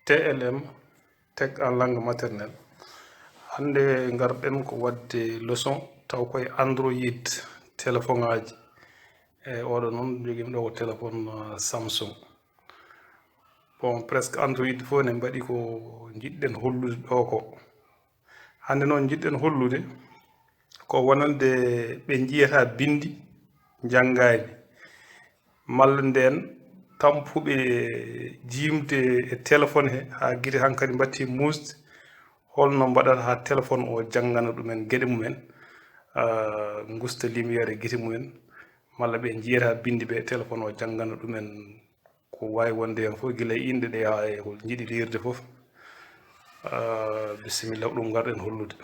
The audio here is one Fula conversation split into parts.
TLM tech en langue maternelle hande garden ko wadde leçon taw koy Android téléphone aji oɗo non jogimi ɗo ko téléphone Samsung bon presque Android fo ne mbaɗi ko jiɗɗen hollude ɗo ko hande noon jiɗɗen hollude ko wonande ɓe jiyata bindi janggani malla nden tampuɓe jimde e téléphone he ha guite hankkadi batti musde holno mbaɗata ha téléphone o janggana ɗumen gueɗe mumen gusta lumiére guite mumen malla ɓe jiyata bindi ɓe téléphone o janggana ɗumen ko wawi wonde hen fof guila e inde ɗe ha e ko jiiɗi lirde foof bisimilla ko ɗum garɗen hollude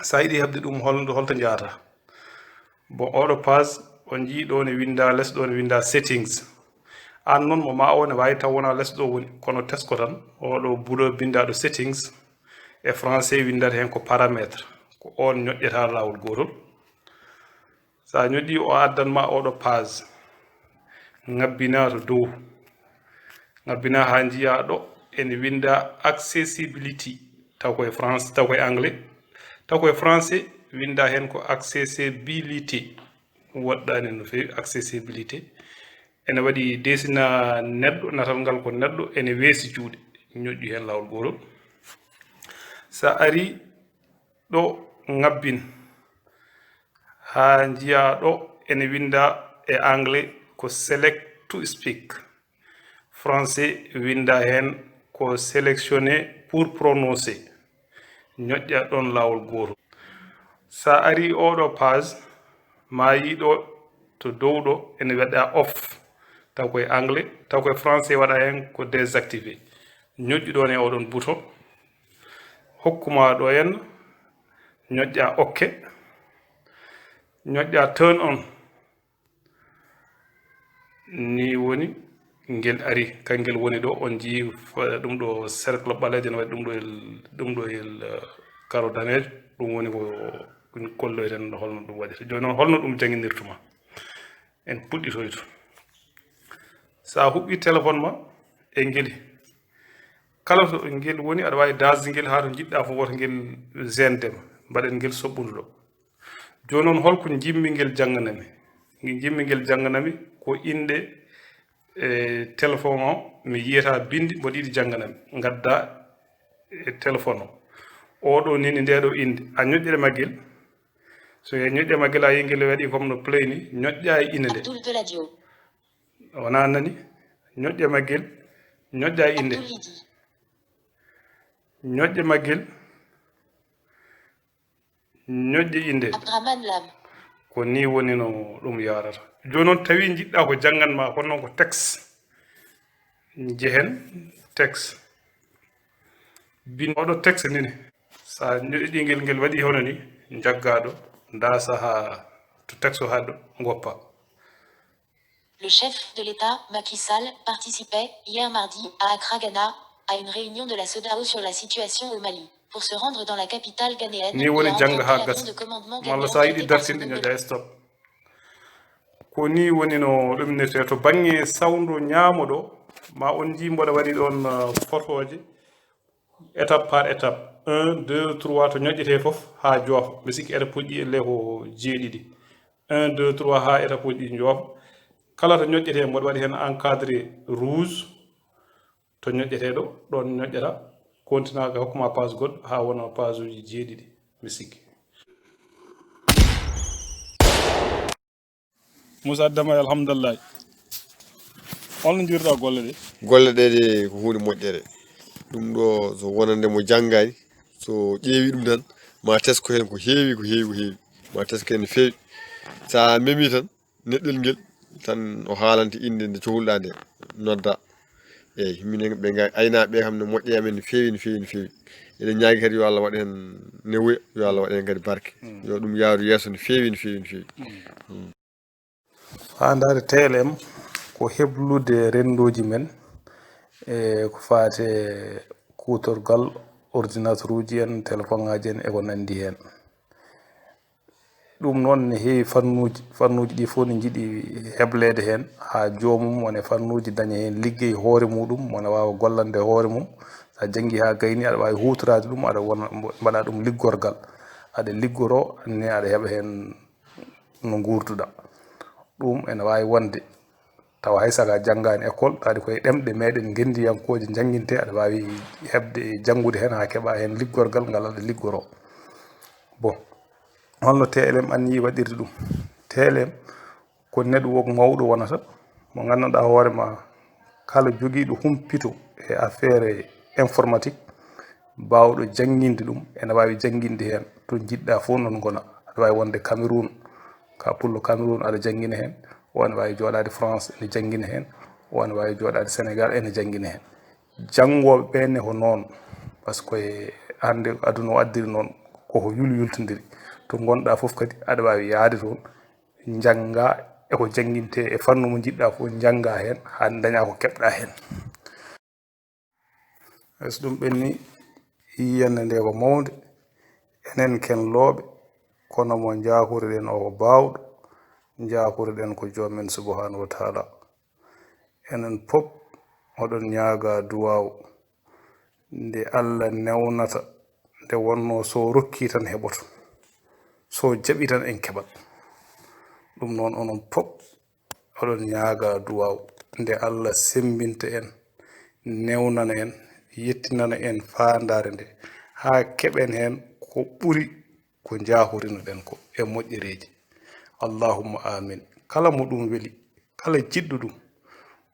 sa yiiɗi hebde ɗum holto jaata bon oɗo page on jii ɗo ne winda less ɗo ne winda settings an noon mo ma o ne wawi taw wona less ɗo woni kono tesko tan oɗo bureau bindaɗo settings e français windata hen ko paramètre ko on ñoƴƴata lawol gotol sa ñoƴƴi o addanma oɗo page ngabbina to dow ngabbina ha jiiya ɗo ene winda accessibility taw koye France taw koye anglais taw koye français winda hen ko accessibilité woɗɗani no fewi accessibilité ene waɗi desina neɗɗo natal ngal ko neɗɗo ene weesi juuɗe ñoƴƴu hen lawol gotol sa ari ɗo ngabbin ha jiiya ɗo ene winda e anglais ko select to speak français winda hen ko sélectionner pour prononcer ñoƴƴa ɗon lawol gotol sa ari oɗo page ma yiɗo to dow ɗo ene waɗa off taw koye anglais taw koye français waɗa hen ko désactivé ñoƴƴu ɗon e oɗon bouton hokkuma ɗo henna ñoƴƴa ok ñoƴƴa turn on ni woni ngel ari kangel woni ɗo on jii ɗum ɗo cercle ɓalejo ne waɗi ɗum ɗo el karo danejo ɗum woni ko kolloyten holno ɗum waɗita joni noon holno ɗum janginirtuma en puɗɗitoyto sa huɓɓi téléphone ma e ngeli kala to ngel woni aɗa wawi dasde ngel ha to jiɗɗa fof woto ngel gendema mbaɗen ngel soɓɓudu ɗo joni noon holko jimmi ngel jangganami ko inde e téléphone o mi yiyata bindi mboɗo yiɗi jangganami gadda e téléphone o oɗo nini ndeɗo inde a ñoƴƴere maggel so e ñoƴƴe maggel a yi ngel waɗi comme no play ni ñoƴƴa e inde nde wona nani ñoƴƴe maggel ñoƴƴa e inde ñoƴƴe maggel ñoƴƴe inde ko ni woni no ɗum yarata joni noon tawi jiɗɗa ko jangganma kono noon ko texte jehen texte bin oɗo texte nini sa ñoƴƴi ngel waɗi hono ni jaggaɗo dasa ha to texte o haɗo goppa. Le chef de l'État, Macky Sall, participait, hier mardi, à Accra, Ghana, à une réunion de la CEDEAO sur la situation au Mali. Pour se rendre dans la capitale ghanéenne, il a emprunté l'avion de commandement ghanéen prêté par son homologue. ko ni woni no ɗumnete to banggue sawdu ñaamo ɗo ma on ji mboɗo waɗi ɗon photoje étape par étape 1 2 3 to ñoƴƴete foof ha joofa mi sikki étape uji elle ko jeeɗiɗi 1 2 3 ha étape uji ɗi joofa kala to ñoƴƴete mboɗo waɗi hen encadré rouge to ñoƴƴete ɗo ɗon ñoƴƴata continue ga hokkuma page goɗɗo ha wona page uji jeeɗiɗi mi sikki Moussa Dama alhamdulillah holno jirɗa golle ɗe ko hunde moƴƴere ɗum ɗo so wonande mo janggani so ƴeewi ɗum tan ma tesko hen ko heewi ma tesko hen no feewi sa memi tan neɗɗel ngel tan o haalante inde nde cohluɗa nde nodda eyyi minen ɓe aynaɓe kam ne moƴƴe amen no feewi eɗen ñaagui kadi yo Allah waɗ hen newuya yo Allah waɗ hen kadi barke yo ɗum yaaru yesso no feewi fandade TLM ko heblude rendoji men e ko fate kutorgal ordinateur uji en téléphone ngaji en e ko nandi hen ɗum noon ne heewi fannuji ɗi fof ne jiɗi heblede hen ha joomum wone fannuji daña hen liggey hoore muɗum wona wawa gollande hoore mum sa jangi ha gayni aɗa wawi hutorade ɗum aɗa wona mbaɗa ɗum liggorgal aɗa liggoro anne aɗa heɓa hen no gurduɗa ɗum ene wawi wonde tawa hay saka janggani école kadi koye ɗemɗe meɗen gendiyankoje janguinte aɗa wawi hebde janngude hen ha keeɓa hen liggorgal ngal aɗa liggoro bon holno TLM anni waɗirde ɗum TLM ko network mawɗo wonata mo ganduɗa hoorema kala joguiɗo humpito e affaire informatique bawɗo janguinde ɗum ene wawi janguinde hen to jiɗɗa fof non gona aɗa wawi wonde Cameroun ka pullo Cameroun aɗa janguina hen o ene wawi joɗade France ene janguina hen o ene wawi joɗade Sénégal ene janguina hen jangoɓe ɓenne ko noon par ce que hande aduna o addiri noon koko yultodiri to gonɗa foof kadi aɗa wawi yaade toon jangga eko janguinte e fannu mo jiɗɗa fof jangga hen ha daña ko keɓɗa hen so ɗum ɓenni yiyande nde ko mawde enen ken looɓe kono mo jahuriɗen o ko bawɗo jahuriɗen ko jomen subhanahu wa taala enen pop oɗon ñaaga duwaw nde Allah newnata nde wonno so rokki tan heɓoto so jaɓi tan en keɓat ɗum noon onon pop oɗon ñaaga duwaw nde Allah sembinta en newnana en yettinana en fandare nde ha keɓen hen ko ɓuri ko jahurinoɗen ko e moƴƴereji allahumma amin kala mo ɗum weeli kala jiɗɗo ɗum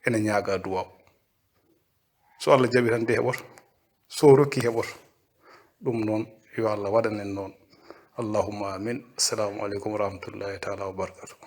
ene ñaaga duwaw so Allah jaɓi tan nde heɓoto so rokki heɓoto ɗum noon yo Allah waɗanen noon allahumma amin assalamu aleykum wa rahmatullahi taala wa barakatuh